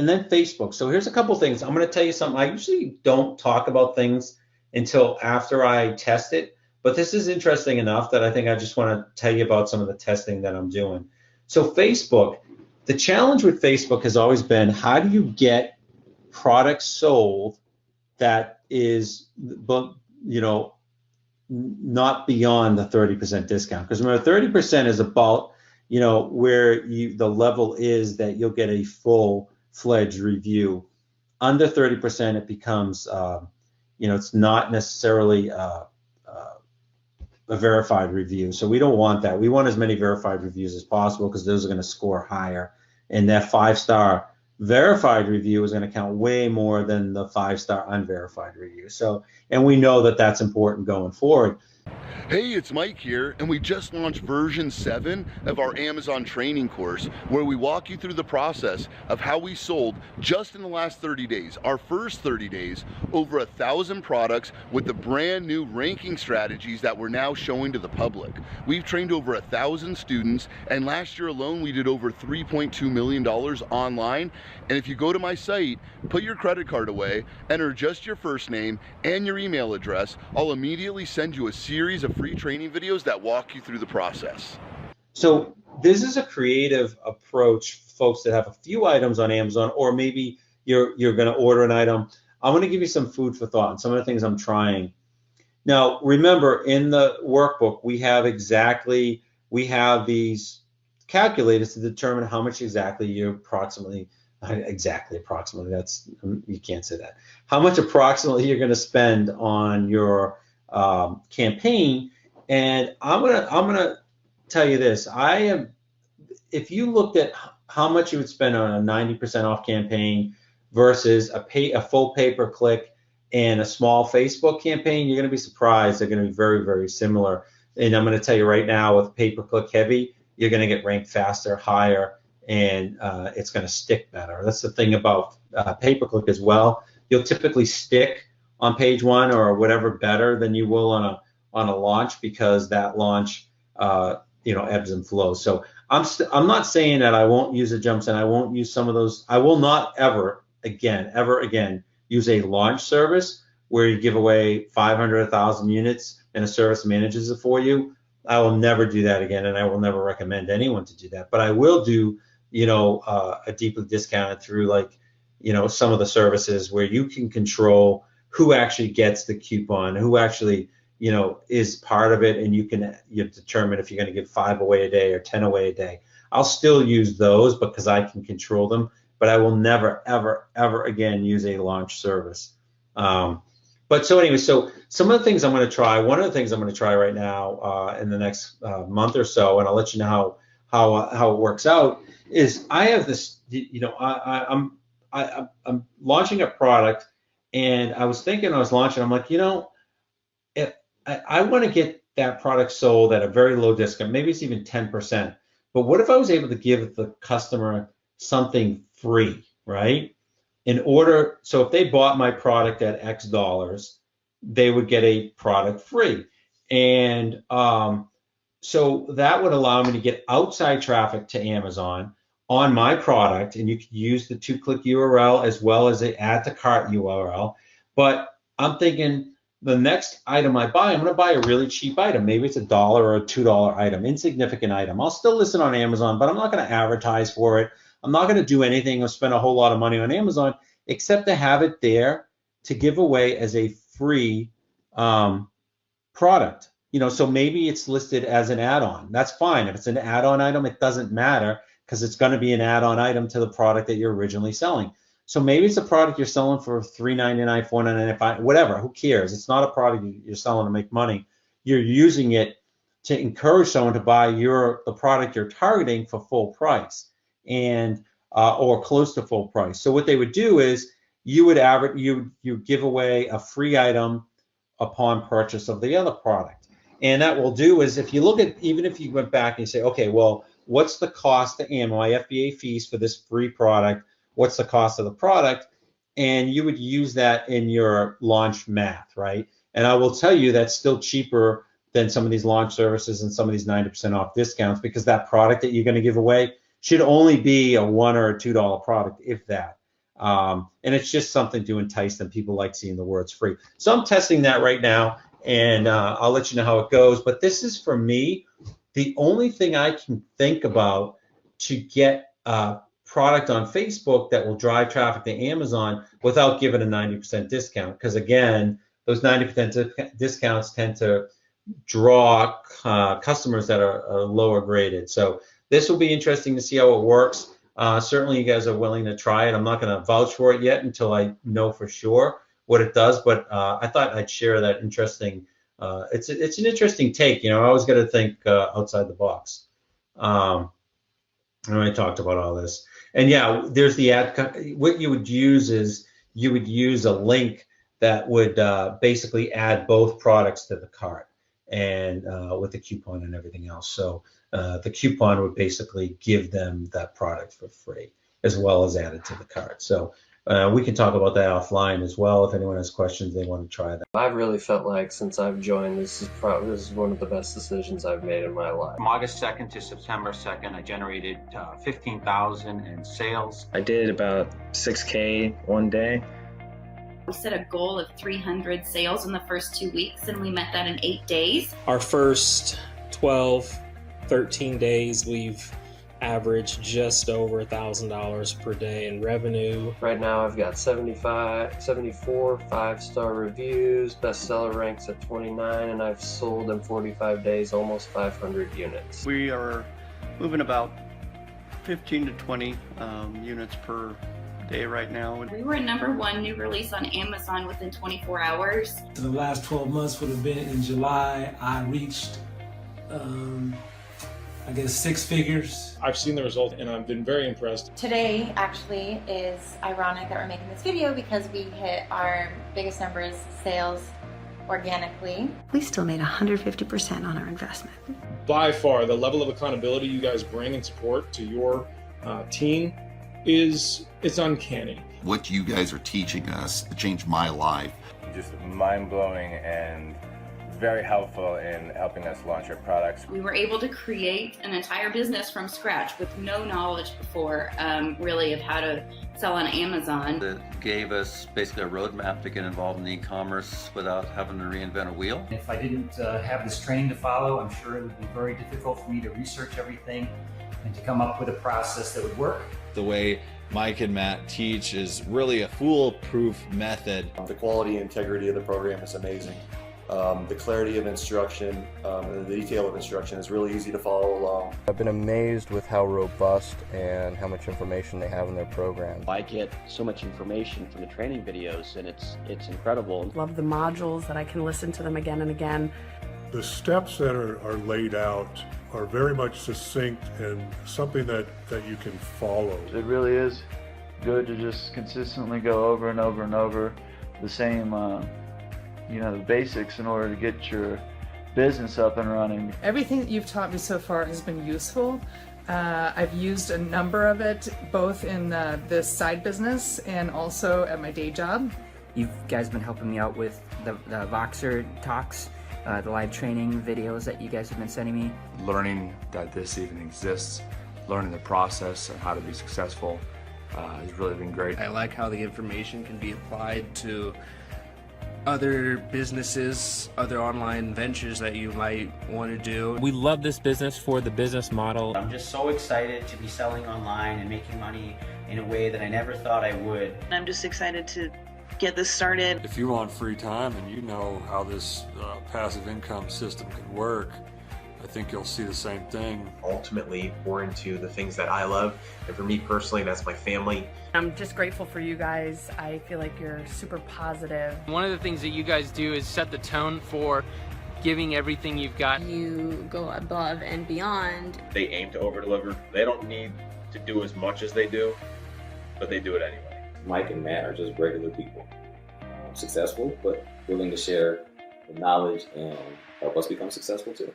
and then Facebook. So here's a couple things. I'm going to tell you something. I usually don't talk about things until after I test it, but this is interesting enough that I think I just want to tell you about some of the testing that I'm doing. So Facebook, the challenge with Facebook has always been, how do you get products sold that is, you know, not beyond the 30% discount? Because remember, 30% is about, you know, where the level is that you'll get a full-fledged review. Under 30%, it becomes, you know, it's not necessarily a verified review. So we don't want that. We want as many verified reviews as possible because those are going to score higher. And that 5-star verified review is going to count way more than the 5-star unverified review. So, and we know that that's important going forward. Hey, it's Mike here, and we just launched version 7 of our Amazon training course, where we walk you through the process of how we sold just in the last 30 days, our first 30 days, over 1,000 products with the brand new ranking strategies that we're now showing to the public. We've trained over 1,000 students, and last year alone we did over $3.2 million online. And if you go to my site, put your credit card away, enter just your first name and your email address, I'll immediately send you a series of free training videos that walk you through the process. So this is a creative approach, folks that have a few items on Amazon, or maybe you're going to order an item. I'm going to give you some food for thought and some of the things I'm trying. Now, remember, in the workbook, we have these calculators to determine how much exactly you approximately, that's, you can't say that, how much approximately you're going to spend on your campaign. And I'm gonna tell you this. If you looked at how much you would spend on a 90% off campaign versus a full pay-per-click and a small Facebook campaign, you're gonna be surprised. They're gonna be very, very similar. And I'm gonna tell you right now, with pay-per-click heavy, you're gonna get ranked faster, higher, and it's gonna stick better. That's the thing about pay-per-click as well. You'll typically stick on page 1 or whatever better than you will on a launch, because that launch you know, ebbs and flows. So I'm not saying that I won't use a jumps and I won't use some of those. I will not ever again use a launch service where you give away 500, 1,000 units and a service manages it for you. I will never do that again, and I will never recommend anyone to do that. But I will do, you know, a deeply discounted through, like, you know, some of the services where you can control who actually gets the coupon, who actually, you know, is part of it, and you determine if you're going to give 5 away a day or 10 away a day. I'll still use those because I can control them, but I will never, ever, ever again use a launch service. But so anyway, so some of the things I'm going to try, one of the things I'm going to try right now in the next month or so, and I'll let you know how it works out, is I have this, you know, I'm launching a product. And I was thinking, I was launching, I'm like, you know, I want to get that product sold at a very low discount. Maybe it's even 10%. But what if I was able to give the customer something free, right? So if they bought my product at X dollars, they would get a product free. And so that would allow me to get outside traffic to Amazon on my product, and you could use the 2-click URL as well as the add to cart URL. But I'm thinking, the next item I buy, I'm going to buy a really cheap item. Maybe it's $1 or a $2 item, insignificant item. I'll still list it on Amazon, but I'm not going to advertise for it. I'm not going to do anything or spend a whole lot of money on Amazon, except to have it there to give away as a free product. You know, so maybe it's listed as an add-on. That's fine. If it's an add-on item, it doesn't matter, because it's going to be an add-on item to the product that you're originally selling. So maybe it's a product you're selling for $3.99, $4.99, whatever. Who cares? It's not a product you're selling to make money. You're using it to encourage someone to buy the product you're targeting for full price, and or close to full price. So what they would do is you give away a free item upon purchase of the other product. And that will do is, if you look at, even if you went back and you say, okay, well, what's the cost to Amazon, my FBA fees for this free product? What's the cost of the product? And you would use that in your launch math, right? And I will tell you that's still cheaper than some of these launch services and some of these 90% off discounts, because that product that you're going to give away should only be a $1 or a $2 product, if that. And it's just something to entice them. People like seeing the words free. So I'm testing that right now, and I'll let you know how it goes. But this is, for me, the only thing I can think about to get product on Facebook that will drive traffic to Amazon without giving a 90% discount. Because again, those 90% discounts tend to draw customers that are lower graded. So this will be interesting to see how it works. Certainly you guys are willing to try it. I'm not going to vouch for it yet until I know for sure what it does, but I thought I'd share that interesting. It's an interesting take. I always got to think outside the box. And I talked about all this. And yeah, there's the ad. What you would use is you would use a link that would basically add both products to the cart, and with the coupon and everything else. So the coupon would basically give them that product for free, as well as add it to the cart. So we can talk about that offline as well. If anyone has questions, they want to try that. I've really felt like since I've joined, this is one of the best decisions I've made in my life. From August 2nd to September 2nd, I generated $15,000 in sales. I did about 6K one day. We set a goal of 300 sales in the first 2 weeks, and we met that in 8 days. Our first 12, 13 days, we've averaged just over $1,000 per day in revenue. Right now I've got 74 5-star reviews, bestseller ranks at 29, and I've sold in 45 days almost 500 units. We are moving about 15 to 20 units per day right now. We were #1 new release on Amazon within 24 hours. The last 12 months would have been in July. I reached, I guess, 6 figures. I've seen the result and I've been very impressed. Today actually is ironic that we're making this video because we hit our biggest numbers sales organically. We still made 150% on our investment. By far, the level of accountability you guys bring and support to your team it's uncanny. What you guys are teaching us changed my life. Just mind-blowing and very helpful in helping us launch our products. We were able to create an entire business from scratch with no knowledge before, really, of how to sell on Amazon. It gave us basically a roadmap to get involved in e-commerce without having to reinvent a wheel. If I didn't have this training to follow, I'm sure it would be very difficult for me to research everything and to come up with a process that would work. The way Mike and Matt teach is really a foolproof method. The quality and integrity of the program is amazing. The clarity of instruction and the detail of instruction is really easy to follow along. I've been amazed with how robust and how much information they have in their program. I get so much information from the training videos, and it's incredible. Love the modules that I can listen to them again and again. The steps that are laid out are very much succinct and something that you can follow. It really is good to just consistently go over and over and over the same the basics in order to get your business up and running. Everything that you've taught me so far has been useful. I've used a number of it both in this side business and also at my day job. You guys been helping me out with the Voxer talks, the live training videos that you guys have been sending me. Learning that this even exists, learning the process and how to be successful has really been great. I like how the information can be applied to other businesses, other online ventures that you might want to do. We love this business for the business model. I'm just so excited to be selling online and making money in a way that I never thought I would. I'm just excited to get this started. If you want free time and you know how this passive income system can work, I think you'll see the same thing. Ultimately, pour into the things that I love, and for me personally, that's my family. I'm just grateful for you guys. I feel like you're super positive. One of the things that you guys do is set the tone for giving everything you've got. You go above and beyond. They aim to over-deliver. They don't need to do as much as they do, but they do it anyway. Mike and Matt are just regular people. Successful, but willing to share the knowledge and help us become successful too.